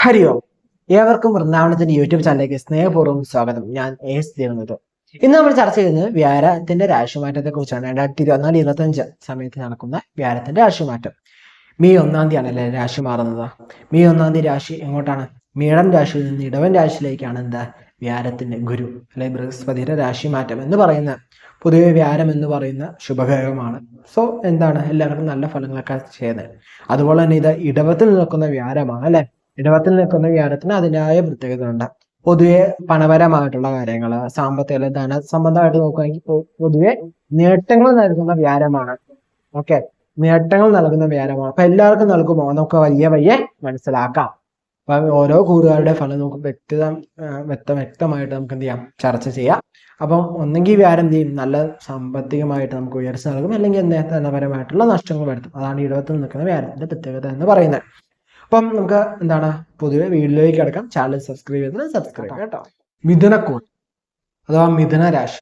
ഹരി ഓം. ഏവർക്കും വൃന്ദാവനത്തിന്റെ യൂട്യൂബ് ചാനലിലേക്ക് സ്നേഹപൂർവ്വം സ്വാഗതം. ഞാൻ എസ് ദേവനന്ദ. ഇന്ന് നമ്മൾ ചർച്ച ചെയ്യുന്നത് വ്യാഴത്തിന്റെ രാശിമാറ്റത്തെ കുറിച്ചാണ്. 2024-25 സമയത്ത് നടക്കുന്ന വ്യാഴത്തിന്റെ രാശിമാറ്റം. മെയ് 1 തീയതിയാണല്ലേ രാശി മാറുന്നത്. മെയ് 1 രാശി എങ്ങോട്ടാണ്? മീനം രാശിയിൽ നിന്ന് ഇടവൻ രാശിയിലേക്കാണ് എന്താ വ്യാഴത്തിന്റെ ഗുരു അല്ലെ ബൃഹസ്പതിയുടെ രാശി മാറ്റം എന്ന് പറയുന്ന പൊതുവെ വ്യാഴം എന്ന് പറയുന്ന ശുഭഗ്രഹമാണ്. സോ എന്താണ് എല്ലാവർക്കും നല്ല ഫലങ്ങളൊക്കെ ചെയ്യുന്നത്. അതുപോലെ തന്നെ ഇത് ഇടവത്തിൽ നിൽക്കുന്ന വ്യാഴമാണ് അല്ലെ. ഇടവത്തിൽ നിൽക്കുന്ന വ്യാഴത്തിന് അതിൻ്റെതായ പ്രത്യേകത ഉണ്ട്. പൊതുവെ പണപരമായിട്ടുള്ള കാര്യങ്ങൾ, സാമ്പത്തിക ധന സംബന്ധമായിട്ട് നോക്കുകയാണെങ്കിൽ പൊതുവെ നേട്ടങ്ങൾ നൽകുന്ന വ്യാഴമാണ്. ഓക്കെ, നേട്ടങ്ങൾ നൽകുന്ന വ്യാഴമാണ്. അപ്പൊ എല്ലാവർക്കും നൽകുമോ നമുക്ക് വലിയ മനസ്സിലാക്കാം. അപ്പൊ ഓരോ കൂറുകാരുടെ ഫലം നമുക്ക് വ്യക്തമായിട്ട് നമുക്ക് എന്ത് ചെയ്യാം, ചർച്ച ചെയ്യാം. അപ്പം ഒന്നെങ്കിൽ വ്യാഴം എന്ത് ചെയ്യും, നല്ല സാമ്പത്തികമായിട്ട് നമുക്ക് ഉയർച്ച നൽകും, അല്ലെങ്കിൽ ധനപരമായിട്ടുള്ള നഷ്ടങ്ങൾ വരുത്തും. അതാണ് ഇടവത്തിൽ നിൽക്കുന്ന വ്യാഴത്തിന്റെ പ്രത്യേകത എന്ന് പറയുന്നത്. അപ്പം നമുക്ക് എന്താണ് പൊതുവെ വീഡിയോയിലേക്ക് കിടക്കാം. ചാനൽ സബ്സ്ക്രൈബ് ചെയ്യാം കേട്ടോ. മിഥുനക്കൂർ അഥവാ മിഥുന രാശി,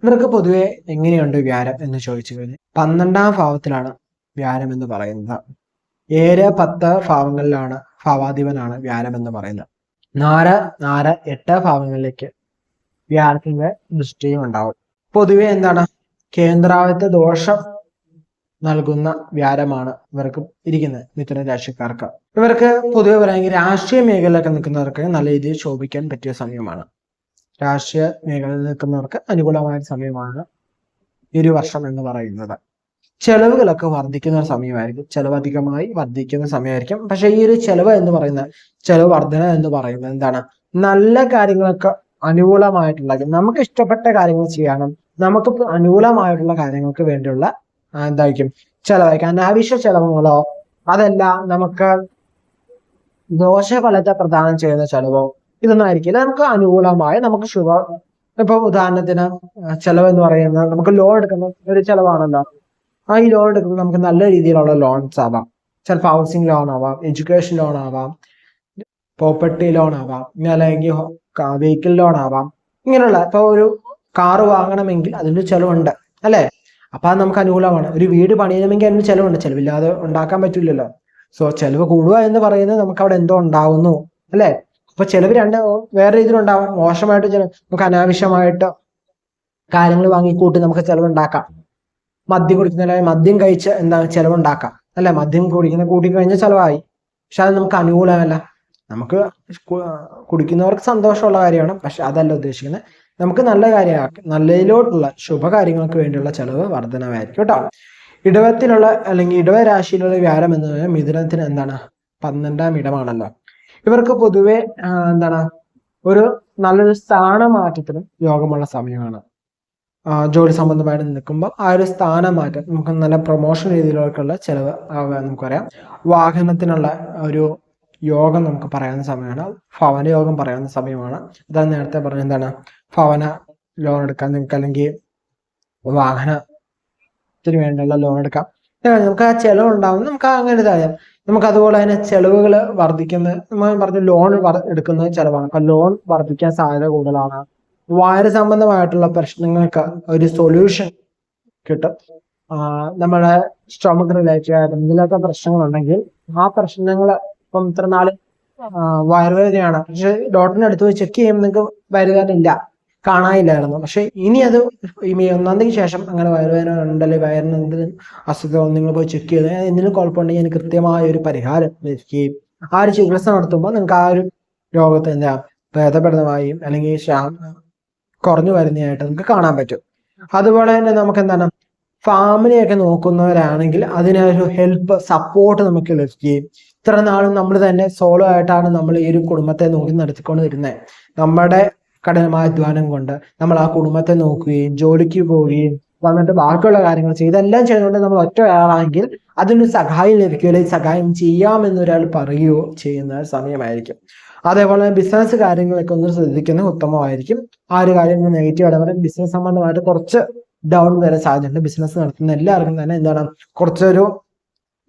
ഇവർക്ക് പൊതുവെ എങ്ങനെയുണ്ട് വ്യാഴം എന്ന് ചോദിച്ചു കഴിഞ്ഞാൽ 12ാം ഭാവത്തിലാണ് വ്യാഴം എന്ന് പറയുന്നത്. 7, 10 ഭാവങ്ങളിലാണ് ഭാവാധിപനാണ് വ്യാഴം എന്ന് പറയുന്നത്. 4, 8 ഭാവങ്ങളിലേക്ക് വ്യാഴത്തിന്റെ ദൃഷ്ടിയും ഉണ്ടാവും. പൊതുവെ എന്താണ് കേന്ദ്രാവിത്ത ദോഷം നൽകുന്ന വ്യാഴമാണ് ഇവർക്ക് ഇരിക്കുന്നത്. മിഥുന രാശിക്കാർക്ക് ഇവർക്ക് പൊതുവെ പറയുമെങ്കിൽ രാഷ്ട്രീയ മേഖലയിലൊക്കെ നിൽക്കുന്നവർക്ക് നല്ല രീതിയിൽ ശോഭിക്കാൻ പറ്റിയ സമയമാണ്. രാഷ്ട്രീയ മേഖലയിൽ നിൽക്കുന്നവർക്ക് അനുകൂലമായ സമയമാണ് ഈ ഒരു വർഷം എന്ന് പറയുന്നത്. ചെലവുകളൊക്കെ വർദ്ധിക്കുന്ന സമയമായിരിക്കും, ചെലവ് അധികമായി വർദ്ധിക്കുന്ന സമയമായിരിക്കും. പക്ഷെ ഈ ഒരു ചെലവ് വർധന എന്ന് പറയുന്നത് എന്താണ്, നല്ല കാര്യങ്ങളൊക്കെ അനുകൂലമായിട്ടുള്ള, നമുക്ക് ഇഷ്ടപ്പെട്ട കാര്യങ്ങൾ ചെയ്യാനും നമുക്ക് അനുകൂലമായിട്ടുള്ള കാര്യങ്ങൾക്ക് വേണ്ടിയുള്ള എന്തായിരിക്കും ചെലവായിരിക്കും. അനാവശ്യ ചെലവുകളോ അതല്ല നമുക്ക് ദോഷഫലത്തെ പ്രദാനം ചെയ്യുന്ന ചെലവോ ഇതൊന്നും ആയിരിക്കില്ല. നമുക്ക് അനുകൂലമായ നമുക്ക് ഇപ്പൊ ഉദാഹരണത്തിന് ചെലവ് എന്ന് പറയുന്നത് നമുക്ക് ലോൺ എടുക്കുന്ന ഒരു ചെലവാണല്ലോ. ഈ ലോൺ എടുക്കുന്നത് നമുക്ക് നല്ല രീതിയിലുള്ള ലോൺസ് ആവാം. ചിലപ്പോൾ ഹൗസിംഗ് ലോൺ ആവാം, എഡ്യൂക്കേഷൻ ലോൺ ആവാം, പ്രോപ്പർട്ടി ലോൺ ആവാം, അല്ലെങ്കിൽ വെഹിക്കിൾ ലോൺ ആവാം. ഇങ്ങനെയുള്ള ഇപ്പൊ ഒരു കാറ് വാങ്ങണമെങ്കിൽ അതിന് ചെലവുണ്ട് അല്ലെ. അപ്പൊ അത് നമുക്ക് അനുകൂലമാണ്. ഒരു വീട് പണിയണമെങ്കിൽ അതിന് ചെലവുണ്ട്, ചെലവില്ലാതെ ഉണ്ടാക്കാൻ പറ്റില്ലല്ലോ. സോ ചെലവ് കൂടുക എന്ന് പറയുന്നത് നമുക്ക് അവിടെ എന്തോ ഉണ്ടാവുന്നു അല്ലെ. അപ്പൊ ചെലവ് വേറെ രീതിയിലുണ്ടാവാം. മോശമായിട്ട് നമുക്ക് അനാവശ്യമായിട്ട് കാര്യങ്ങൾ വാങ്ങിക്കൂട്ടി നമുക്ക് ചെലവുണ്ടാക്കാം. മദ്യം കുടിക്കുന്ന മദ്യം കഴിച്ച് ചെലവുണ്ടാക്കാം അല്ലെ. മദ്യം കൂട്ടിക്കഴിഞ്ഞാൽ ചെലവായി. പക്ഷെ അത് നമുക്ക് അനുകൂലമല്ല. നമുക്ക് കുടിക്കുന്നവർക്ക് സന്തോഷമുള്ള കാര്യമാണ്, പക്ഷെ അതല്ല ഉദ്ദേശിക്കുന്നത്. നമുക്ക് നല്ല കാര്യമാക്കി നല്ലതിലോട്ടുള്ള ശുഭകാര്യങ്ങൾക്ക് വേണ്ടിയുള്ള ചെലവ് വർധനമായിരിക്കും കേട്ടോ. ഇടവത്തിലുള്ള അല്ലെങ്കിൽ ഇടവ രാശിയിലുള്ള വ്യാഴം എന്ന് പറഞ്ഞാൽ മിഥുനത്തിന് എന്താണ് 12ാം ഇടമാണല്ലോ. ഇവർക്ക് പൊതുവെ എന്താണ് ഒരു നല്ലൊരു സ്ഥാനമാറ്റത്തിനും യോഗമുള്ള സമയമാണ്. ജോലി സംബന്ധമായിട്ട് നിൽക്കുമ്പോൾ ആ ഒരു സ്ഥാനമാറ്റം നമുക്ക് നല്ല പ്രൊമോഷൻ രീതിയിലേക്കുള്ള ചെലവ് നമുക്കറിയാം. വാഹനത്തിനുള്ള ഒരു യോഗം നമുക്ക് പറയാവുന്ന സമയമാണ്. ഭവന യോഗം പറയാവുന്ന സമയമാണ്. അതാണ് നേരത്തെ പറഞ്ഞ എന്താണ് ഭവന ലോൺ എടുക്കാം നിങ്ങൾക്ക്, അല്ലെങ്കിൽ വാഹനത്തിന് വേണ്ടിയുള്ള ലോൺ എടുക്കാം. നമുക്ക് ആ ചെലവ് ഉണ്ടാവും. നമുക്ക് അങ്ങനെ ഇതായാലും നമുക്ക് അതുപോലെ തന്നെ ചെലവുകൾ വർദ്ധിക്കുന്നത് നമ്മൾ പറഞ്ഞു ലോൺ എടുക്കുന്നത് ചെലവാണ്. അപ്പൊ ലോൺ വർദ്ധിക്കാൻ സാധ്യത കൂടുതലാണ്. വയറ് സംബന്ധമായിട്ടുള്ള പ്രശ്നങ്ങൾക്ക് ഒരു സൊല്യൂഷൻ കിട്ടും. നമ്മുടെ സ്റ്റൊമക് റിലേറ്റഡ് ആയിട്ട് എന്തെങ്കിലുമൊക്കെ പ്രശ്നങ്ങളുണ്ടെങ്കിൽ ആ പ്രശ്നങ്ങൾ ഇപ്പം ഇത്ര നാള് വയറുവേദനയാണ്, പക്ഷെ ഡോക്ടറിനെ അടുത്ത് പോയി ചെക്ക് ചെയ്യുമ്പോൾ നിങ്ങൾക്ക് വയറുവേദന കാണാനില്ലായിരുന്നു. പക്ഷെ ഇനി അത് ഈ മെയ് 1 ശേഷം അങ്ങനെ വയറുവേദന ഉണ്ടല്ലേ, വയറിന് എന്തെങ്കിലും അസുഖം നിങ്ങൾ പോയി ചെക്ക് ചെയ്ത് എന്തെങ്കിലും കുഴപ്പമുണ്ടെങ്കിൽ അതിന് കൃത്യമായ ഒരു പരിഹാരം ലഭിക്കുകയും ആ ഒരു ചികിത്സ നടത്തുമ്പോൾ നിങ്ങൾക്ക് ആ ഒരു രോഗത്തെ ഭേദപ്പെടുന്നതായും അല്ലെങ്കിൽ കുറഞ്ഞു വരുന്നതായിട്ട് നമുക്ക് കാണാൻ പറ്റും. അതുപോലെ തന്നെ നമുക്ക് എന്താണ് ഫാമിലിയൊക്കെ നോക്കുന്നവരാണെങ്കിൽ അതിനൊരു സപ്പോർട്ട് നമുക്ക് ലഭിക്കുകയും, ഇത്ര നാളും നമ്മൾ തന്നെ സോളോ ആയിട്ടാണ് നമ്മൾ ഈ ഒരു കുടുംബത്തെ നോക്കി നടത്തിക്കൊണ്ട് വരുന്നത്. നമ്മുടെ കഠിനമായ അധ്വാനം കൊണ്ട് നമ്മൾ ആ കുടുംബത്തെ നോക്കുകയും ജോലിക്ക് പോവുകയും വന്നിട്ട് ബാക്കിയുള്ള കാര്യങ്ങൾ ഇതെല്ലാം ചെയ്തുകൊണ്ട് നമ്മൾ ഒറ്റ ആളാണെങ്കിൽ അതിനൊരു സഹായം ലഭിക്കുകയോ സഹായം ചെയ്യാമെന്നൊരാൾ പറയുകയോ ചെയ്യുന്ന സമയമായിരിക്കും. അതേപോലെ ബിസിനസ് കാര്യങ്ങളൊക്കെ ഒന്ന് ശ്രദ്ധിക്കുന്നത് ഉത്തമമായിരിക്കും. ആ ഒരു കാര്യം നെഗറ്റീവ് ആയിട്ട് ബിസിനസ് സംബന്ധമായിട്ട് കുറച്ച് ഡൗൺ വരെ സാധ്യതയുണ്ട്. ബിസിനസ് നടത്തുന്ന എല്ലാവർക്കും തന്നെ എന്താണ് കുറച്ചൊരു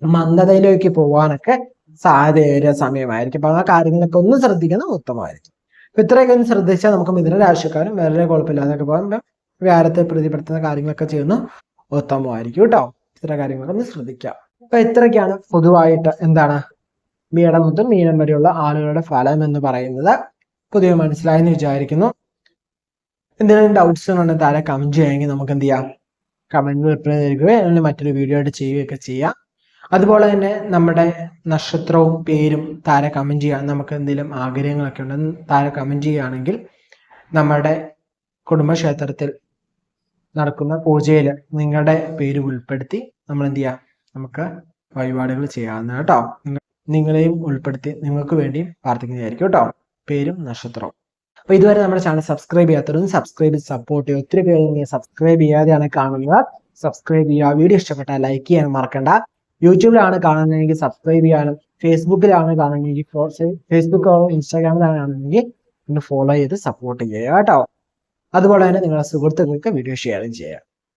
മന്ദതയിലേക്ക് പോകാനൊക്കെ സാധ്യതയേറിയ സമയമായിരിക്കും. അപ്പൊ ആ കാര്യങ്ങളൊക്കെ ഒന്ന് ശ്രദ്ധിക്കുന്നത് ഉത്തമമായിരിക്കും. അപ്പൊ ഇത്രയൊക്കെ ഒന്ന് ശ്രദ്ധിച്ചാൽ നമുക്ക് മിഥുന രാശിക്കാരും വേറെ കുഴപ്പമില്ലാതൊക്കെ പോകാൻ വ്യാഴത്തെ പ്രതിപ്പെടുത്തുന്ന കാര്യങ്ങളൊക്കെ ചെയ്യുന്ന ഉത്തമമായിരിക്കും കേട്ടോ. ഇത്ര കാര്യങ്ങളൊക്കെ ഒന്ന് ശ്രദ്ധിക്കാം. അപ്പൊ ഇത്രയൊക്കെയാണ് പൊതുവായിട്ട് എന്താണ് മീനം മുതൽ മീനം വരെയുള്ള ആളുകളുടെ ഫലം എന്ന് പറയുന്നത് പൊതുവെ മനസ്സിലായെന്ന് വിചാരിക്കുന്നു. എന്തെങ്കിലും ഡൗട്ട്സ് ഉണ്ടെങ്കിൽ താഴെ കമന്റ് ചെയ്യുമെങ്കിൽ നമുക്ക് എന്ത് ചെയ്യാം, കമന്റ് റിപ്ലൈ നൽകുകയോ അല്ലെങ്കിൽ മറ്റൊരു വീഡിയോ ആയിട്ട് ചെയ്യുകയൊക്കെ ചെയ്യാം. അതുപോലെ തന്നെ നമ്മുടെ നക്ഷത്രവും പേരും താഴെ കമന്റ് ചെയ്യാൻ, നമുക്ക് എന്തെങ്കിലും ആഗ്രഹങ്ങളൊക്കെ ഉണ്ടെന്ന് താഴെ കമന്റ് ചെയ്യുകയാണെങ്കിൽ നമ്മുടെ കുടുംബക്ഷേത്രത്തിൽ നടക്കുന്ന പൂജയിൽ നിങ്ങളുടെ പേര് ഉൾപ്പെടുത്തി നമ്മൾ എന്ത് ചെയ്യാം, നമുക്ക് വഴിപാടുകൾ ചെയ്യാവുന്നതാണ് കേട്ടോ. നിങ്ങളെയും ഉൾപ്പെടുത്തി നിങ്ങൾക്ക് വേണ്ടിയും പ്രാർത്ഥിക്കുന്നതായിരിക്കും കേട്ടോ, പേരും നക്ഷത്രവും. അപ്പൊ ഇതുവരെ നമ്മുടെ ചാനൽ സബ്സ്ക്രൈബ് ചെയ്യാത്തവരും സബ്സ്ക്രൈബ് ചെയ്ത് സപ്പോർട്ട് ചെയ്യുക. ഒത്തിരി പേര് സബ്സ്ക്രൈബ് ചെയ്യാതെയാണ് കാണുന്നത്. സബ്സ്ക്രൈബ് ചെയ്യുക. വീഡിയോ ഇഷ്ടപ്പെട്ടാൽ ലൈക്ക് ചെയ്യാനും മറക്കണ്ട. യൂട്യൂബിലാണ് കാണുന്നതെങ്കിൽ സബ്സ്ക്രൈബ് ചെയ്യാനും, ഫേസ്ബുക്കിലാണ് കാണുന്നതെങ്കിൽ ഫേസ്ബുക്കോ ഇൻസ്റ്റാഗ്രാമിലാണ് കാണുന്നതെങ്കിൽ ഒന്ന് ഫോളോ ചെയ്ത് സപ്പോർട്ട് ചെയ്യുക കേട്ടോ. അതുപോലെ തന്നെ നിങ്ങളുടെ സുഹൃത്തുക്കൾക്ക് വീഡിയോ ഷെയറും ചെയ്യുക.